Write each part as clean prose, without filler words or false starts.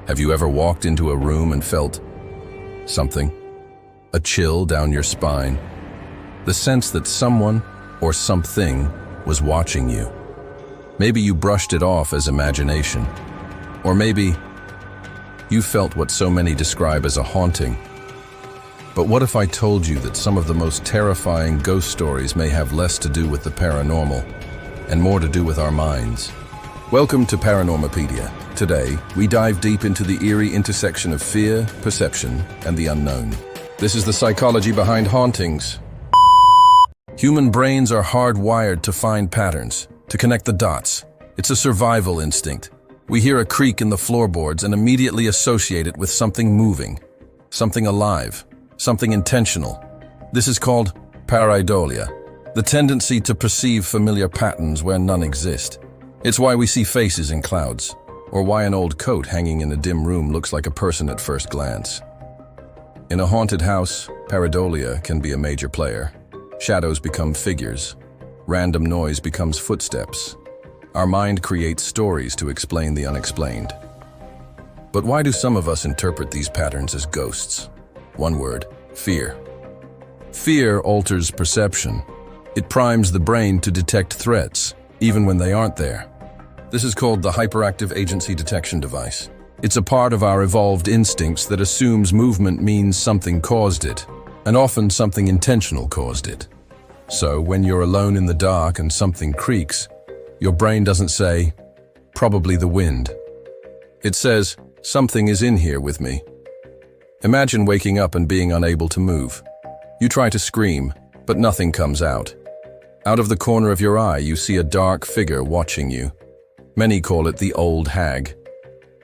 Have you ever walked into a room and felt something? A chill down your spine? The sense that someone or something was watching you. Maybe you brushed it off as imagination. Or maybe you felt what so many describe as a haunting. But what if I told you that some of the most terrifying ghost stories may have less to do with the paranormal and more to do with our minds? Welcome to Paranormopedia. Today, we dive deep into the eerie intersection of fear, perception, and the unknown. This is the psychology behind hauntings. Human brains are hardwired to find patterns, to connect the dots. It's a survival instinct. We hear a creak in the floorboards and immediately associate it with something moving, something alive, something intentional. This is called pareidolia, the tendency to perceive familiar patterns where none exist. It's why we see faces in clouds, or why an old coat hanging in a dim room looks like a person at first glance. In a haunted house, pareidolia can be a major player. Shadows become figures. Random noise becomes footsteps. Our mind creates stories to explain the unexplained. But why do some of us interpret these patterns as ghosts? One word: fear. Fear alters perception. It primes the brain to detect threats, even when they aren't there. This is called the hyperactive agency detection device. It's a part of our evolved instincts that assumes movement means something caused it, and often something intentional caused it. So when you're alone in the dark and something creaks, your brain doesn't say, "Probably the wind." It says, "Something is in here with me." Imagine waking up and being unable to move. You try to scream, but nothing comes out. Out of the corner of your eye, you see a dark figure watching you. Many call it the old hag.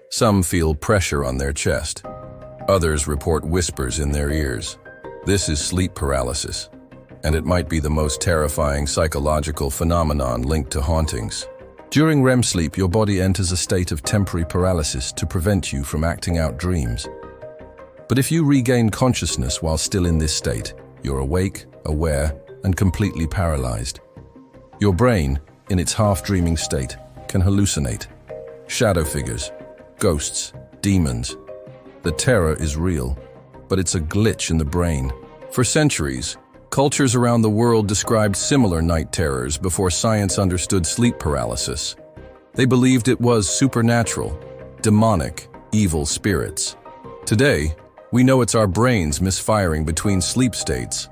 Some feel pressure on their chest. Others report whispers in their ears. This is sleep paralysis, and it might be the most terrifying psychological phenomenon linked to hauntings. During REM sleep, your body enters a state of temporary paralysis to prevent you from acting out dreams. But if you regain consciousness while still in this state, you're awake, aware, and completely paralyzed. Your brain, in its half-dreaming state, can hallucinate. Shadow figures, ghosts, demons. The terror is real, but it's a glitch in the brain. For centuries, cultures around the world described similar night terrors before science understood sleep paralysis. They believed it was supernatural, demonic, evil spirits. Today, we know it's our brains misfiring between sleep states,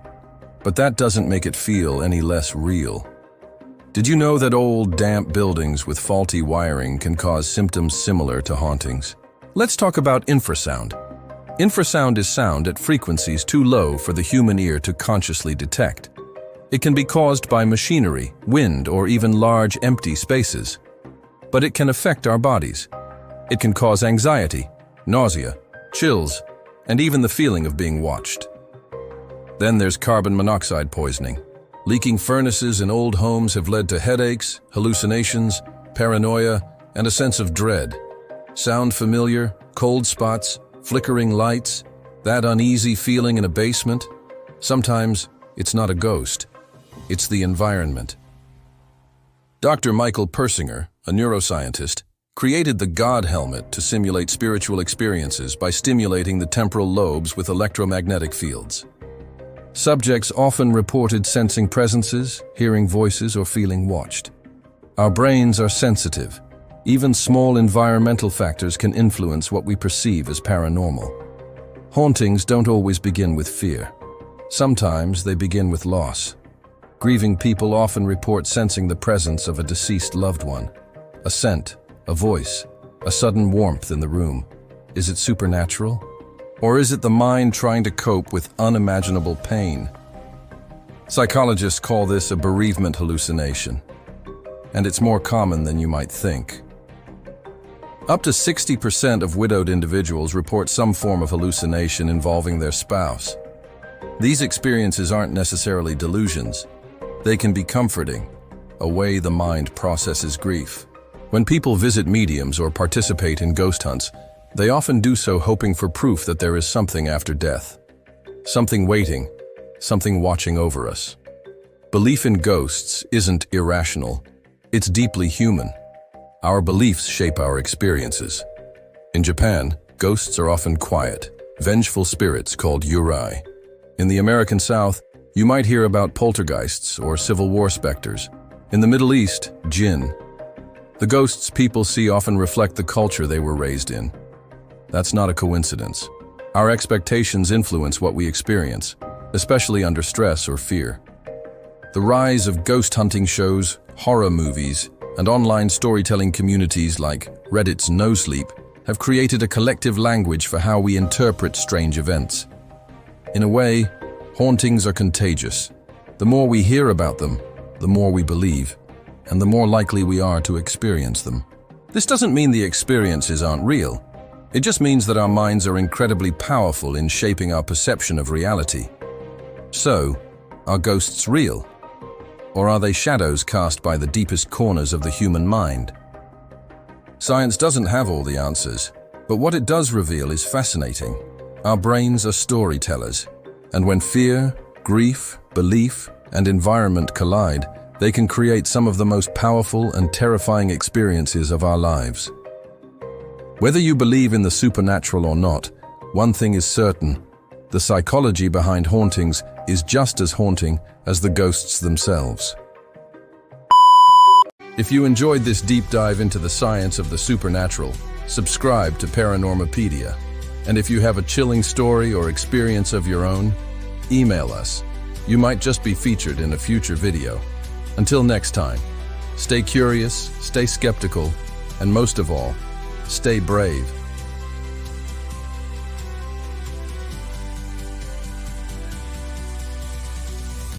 but that doesn't make it feel any less real. Did you know that old, damp buildings with faulty wiring can cause symptoms similar to hauntings? Let's talk about infrasound. Infrasound is sound at frequencies too low for the human ear to consciously detect. It can be caused by machinery, wind, or even large empty spaces. But it can affect our bodies. It can cause anxiety, nausea, chills, and even the feeling of being watched. Then there's carbon monoxide poisoning. Leaking furnaces in old homes have led to headaches, hallucinations, paranoia, and a sense of dread. Sound familiar? Cold spots, flickering lights, that uneasy feeling in a basement? Sometimes it's not a ghost, it's the environment. Dr. Michael Persinger, a neuroscientist, created the God helmet to simulate spiritual experiences by stimulating the temporal lobes with electromagnetic fields. Subjects often reported sensing presences, hearing voices, or feeling watched. Our brains are sensitive. Even small environmental factors can influence what we perceive as paranormal. Hauntings don't always begin with fear. Sometimes they begin with loss. Grieving people often report sensing the presence of a deceased loved one. A scent, a voice, a sudden warmth in the room. Is it supernatural? Or is it the mind trying to cope with unimaginable pain? Psychologists call this a bereavement hallucination, and it's more common than you might think. Up to 60% of widowed individuals report some form of hallucination involving their spouse. These experiences aren't necessarily delusions. They can be comforting, a way the mind processes grief. When people visit mediums or participate in ghost hunts, they often do so hoping for proof that there is something after death. Something waiting, something watching over us. Belief in ghosts isn't irrational. It's deeply human. Our beliefs shape our experiences. In Japan, ghosts are often quiet, vengeful spirits called yurei. In the American South, you might hear about poltergeists or Civil War specters. In the Middle East, jinn. The ghosts people see often reflect the culture they were raised in. That's not a coincidence. Our expectations influence what we experience, especially under stress or fear. The rise of ghost hunting shows, horror movies, and online storytelling communities like Reddit's No Sleep have created a collective language for how we interpret strange events. In a way, hauntings are contagious. The more we hear about them, the more we believe, and the more likely we are to experience them. This doesn't mean the experiences aren't real. It just means that our minds are incredibly powerful in shaping our perception of reality. So, are ghosts real? Or are they shadows cast by the deepest corners of the human mind? Science doesn't have all the answers, but what it does reveal is fascinating. Our brains are storytellers, and when fear, grief, belief, and environment collide, they can create some of the most powerful and terrifying experiences of our lives. Whether you believe in the supernatural or not, one thing is certain: the psychology behind hauntings is just as haunting as the ghosts themselves. If you enjoyed this deep dive into the science of the supernatural, subscribe to Paranormapedia. And if you have a chilling story or experience of your own, email us. You might just be featured in a future video. Until next time, stay curious, stay skeptical, and most of all, stay brave.